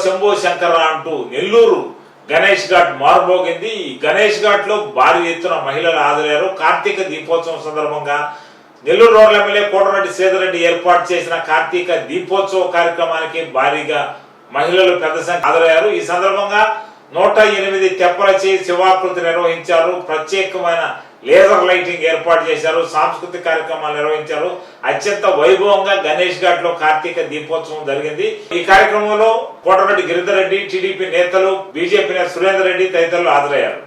శంభో శంకర అంటూ నెల్లూరు గణేష్ ఘాట్ మారుమోగింది. ఈ గణేష్ ఘాట్ లో భారీ ఎత్తున మహిళలు హాజరయ్యారు. కార్తీక దీపోత్సవం సందర్భంగా నెల్లూరు రూరల్ ఎమ్మెల్యే కోటరెడ్డి శ్రీధర్ ఏర్పాటు చేసిన కార్తీక దీపోత్సవ కార్యక్రమానికి భారీగా మహిళలు పెద్ద సంఖ్య హాజరయ్యారు. ఈ సందర్భంగా 108 తెప్పలచే శివాకృతి నిర్వహించారు. ప్రత్యేకమైన లేజర్ లైటింగ్ ఏర్పాటు చేశారు. సాంస్కృతిక కార్యక్రమాలు నిర్వహించారు. అత్యంత వైభవంగా గణేష్ ఘాట్ లో కార్తీక దీపోత్సవం జరిగింది. ఈ కార్యక్రమంలో కోటరెడ్డి గిరిధర్ రెడ్డి, టీడీపీ నేతలు, బీజేపీ నేత సురేందర్ రెడ్డి తదితరులు హాజరయ్యారు.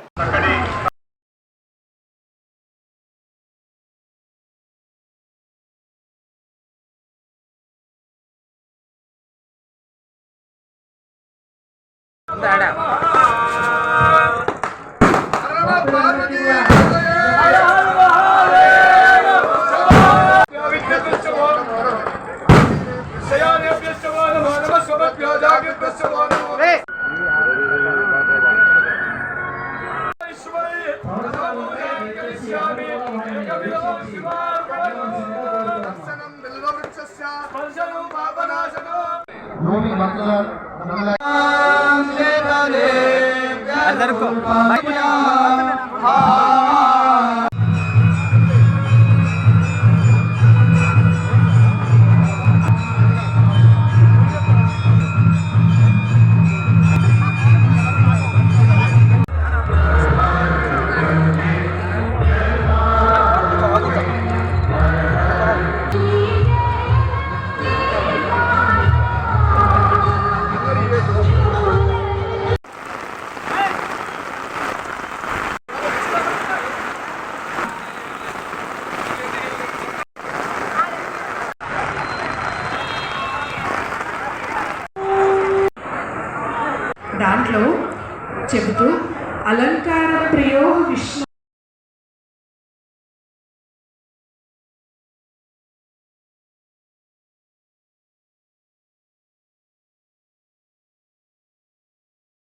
దాంట్లో చెబుతూ అలంకార ప్రియో విష్ణు